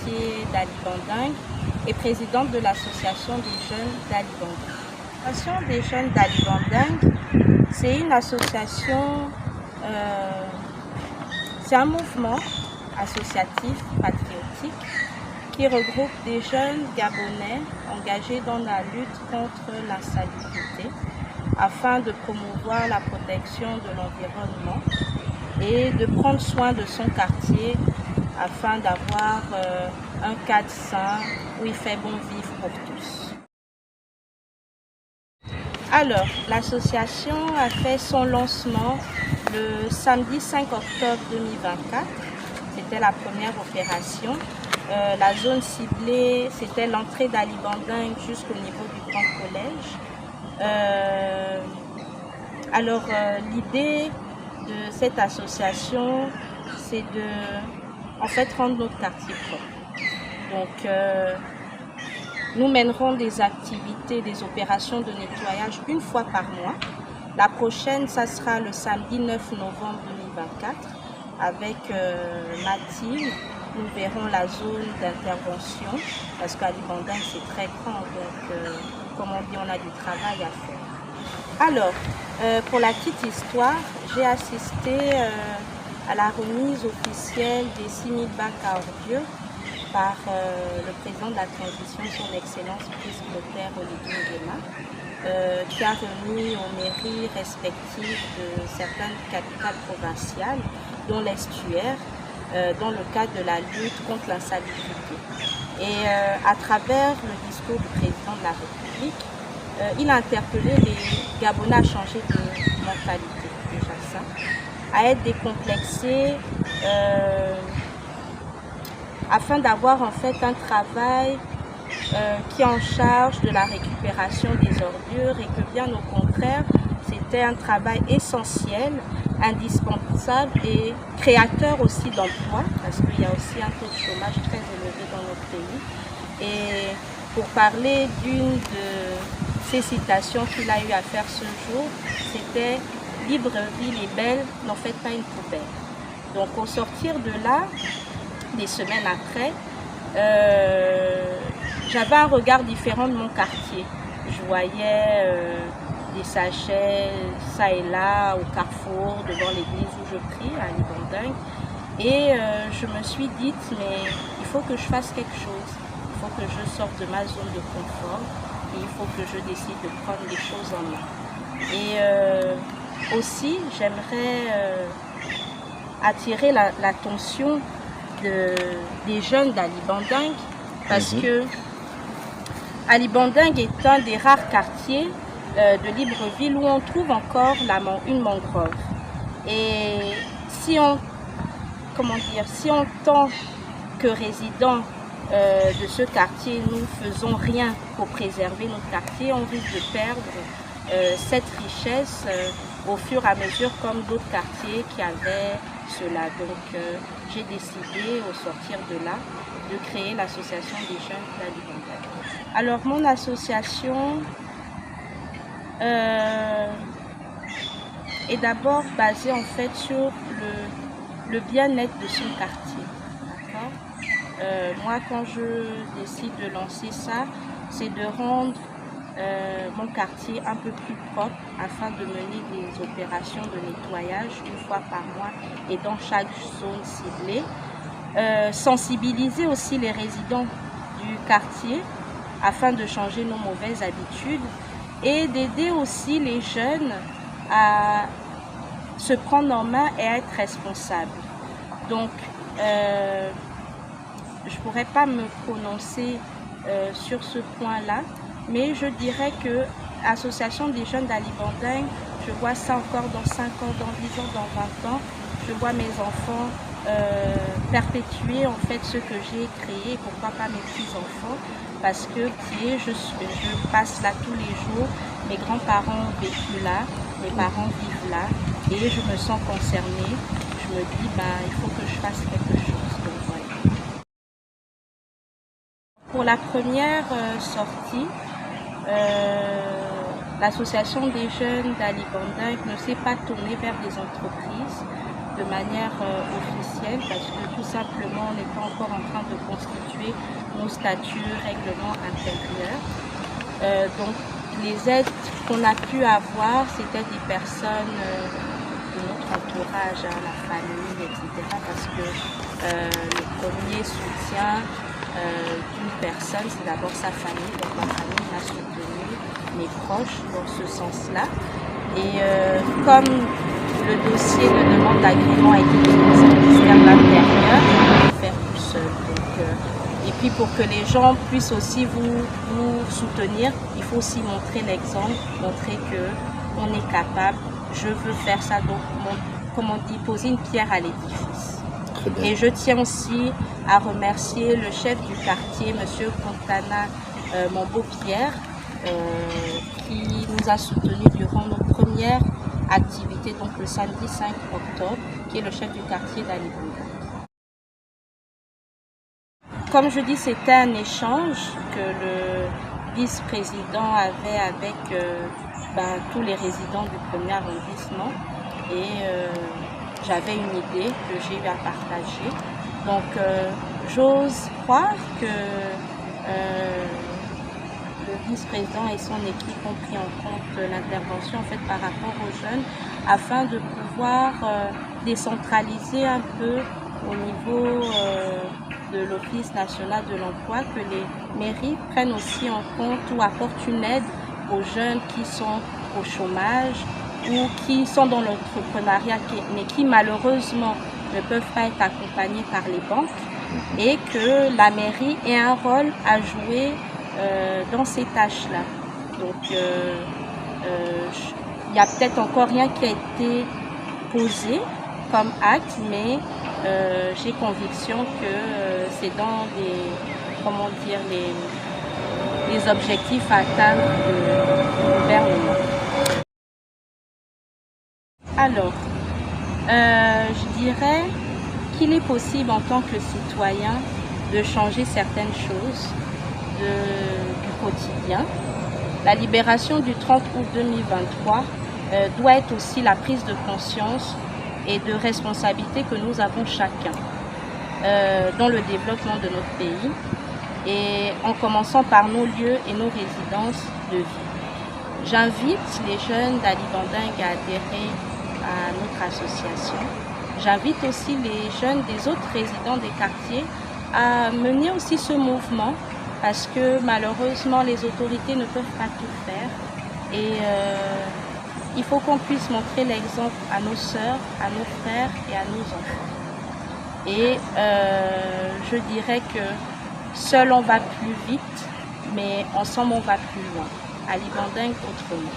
quartier d'Ali Banding et présidente de l'association des jeunes d'Ali Banding. L'association des jeunes d'Ali Banding, c'est une association, c'est un mouvement associatif patriotique qui regroupe des jeunes Gabonais engagés dans la lutte contre l'insalubrité afin de promouvoir la protection de l'environnement et de prendre soin de son quartier afin d'avoir un cadre sain où il fait bon vivre pour tous. Alors, l'association a fait son lancement le samedi 5 octobre 2024. C'était la première opération. La zone ciblée, c'était l'entrée d'Ali Banding jusqu'au niveau du Grand Collège. L'idée de cette association, c'est de, en fait, rendre notre quartier propre. Donc, nous mènerons des activités, des opérations de nettoyage une fois par mois. La prochaine, ça sera le samedi 9 novembre 2024 avec Mathilde. Nous verrons la zone d'intervention parce qu'Ali Banding c'est très grand, donc comme on dit, on a du travail à faire. Alors, pour la petite histoire, j'ai assisté à la remise officielle des 6000 bacs à ordures par le président de la transition, son Excellence Prince Clotaire Oligui Nguema, qui a remis aux mairies respectives de certaines capitales provinciales, dont l'Estuaire, dans le cadre de la lutte contre l'insalubrité. Et à travers le discours du président de la République, il a interpellé les Gabonais à changer de mentalité, déjà ça, à être décomplexés, afin d'avoir en fait un travail qui est en charge de la récupération des ordures et que bien au contraire, c'était un travail essentiel, indispensable et créateur aussi d'emplois, parce qu'il y a aussi un taux de chômage très élevé dans notre pays. Et pour parler d'une de ces citations qu'il a eu à faire ce jour, c'était « Libreville est belle, n'en faites pas une poubelle ». Donc au sortir de là, des semaines après, j'avais un regard différent de mon quartier. Je voyais des sachets, ça et là, au carrefour, devant l'église où je prie, à Ali Banding. Et je me suis dit, mais il faut que je fasse quelque chose. Il faut que je sorte de ma zone de confort. Et il faut que je décide de prendre les choses en main. Et aussi, j'aimerais attirer l'attention des jeunes d'Ali Banding, parce que Ali Banding est un des rares quartiers de Libreville où on trouve encore une mangrove. Et si on, si en tant que résidents de ce quartier, nous ne faisons rien pour préserver notre quartier, on risque de perdre cette richesse au fur et à mesure comme d'autres quartiers qui avaient cela. Donc j'ai décidé au sortir de là de créer l'association des jeunes d'Ali Banding. Alors mon association est d'abord basée en fait sur le bien-être de son quartier. Moi quand je décide de lancer ça, c'est de rendre mon quartier un peu plus propre afin de mener des opérations de nettoyage une fois par mois et dans chaque zone ciblée. Sensibiliser aussi les résidents du quartier afin de changer nos mauvaises habitudes et d'aider aussi les jeunes à se prendre en main et à être responsables. Donc, je ne pourrais pas me prononcer sur ce point-là, mais je dirais que l'association des jeunes d'Ali Banding, je vois ça encore dans 5 ans, dans 10 ans, dans 20 ans. Je vois mes enfants perpétuer en fait ce que j'ai créé, pourquoi pas mes petits-enfants, parce que je passe là tous les jours, mes grands-parents ont vécu là, mes parents vivent là, et je me sens concernée. Je me dis, il faut que je fasse quelque chose. Donc, voilà. Pour la première sortie, l'association des jeunes d'Ali Banding ne s'est pas tournée vers des entreprises, de manière officielle parce que tout simplement on n'est pas encore en train de constituer nos statuts, règlements intérieurs. Donc les aides qu'on a pu avoir, c'était des personnes de notre entourage, hein, la famille, etc. Parce que le premier soutien d'une personne, c'est d'abord sa famille. Donc ma famille m'a soutenu, mes proches dans ce sens-là. Et comme le dossier de demande d'agrément a été déposé au ministère de l'Intérieur, je vais faire tout seul. Et puis pour que les gens puissent aussi vous soutenir, il faut aussi montrer l'exemple, montrer qu'on est capable, je veux faire ça, donc comme on dit, poser une pierre à l'édifice. Et je tiens aussi à remercier le chef du quartier, M. Fontana Mambo-Pierre, qui nous a soutenus durant nos premières activités, donc le samedi 5 octobre, qui est le chef du quartier d'Alibonga. Comme je dis, c'était un échange que le vice-président avait avec tous les résidents du premier arrondissement et j'avais une idée que j'ai eu à partager. Donc j'ose croire que le vice-président et son équipe ont pris en compte l'intervention en fait, par rapport aux jeunes afin de pouvoir décentraliser un peu au niveau de l'Office national de l'emploi, que les mairies prennent aussi en compte ou apportent une aide aux jeunes qui sont au chômage ou qui sont dans l'entrepreneuriat mais qui malheureusement ne peuvent pas être accompagnés par les banques et que la mairie ait un rôle à jouer dans ces tâches-là. Donc il n'y a peut-être encore rien qui a été posé comme acte, mais j'ai conviction que c'est dans les objectifs à atteindre du gouvernement. Alors, je dirais qu'il est possible en tant que citoyen de changer certaines choses du quotidien. La libération du 30 août 2023 doit être aussi la prise de conscience et de responsabilité que nous avons chacun dans le développement de notre pays et en commençant par nos lieux et nos résidences de vie. J'invite les jeunes d'Alibandingue à adhérer à notre association. J'invite aussi les jeunes des autres résidents des quartiers à mener aussi ce mouvement parce que malheureusement les autorités ne peuvent pas tout faire et il faut qu'on puisse montrer l'exemple à nos sœurs, à nos frères et à nos enfants. Et je dirais que seul on va plus vite, mais ensemble on va plus loin. Alibandingue autrement.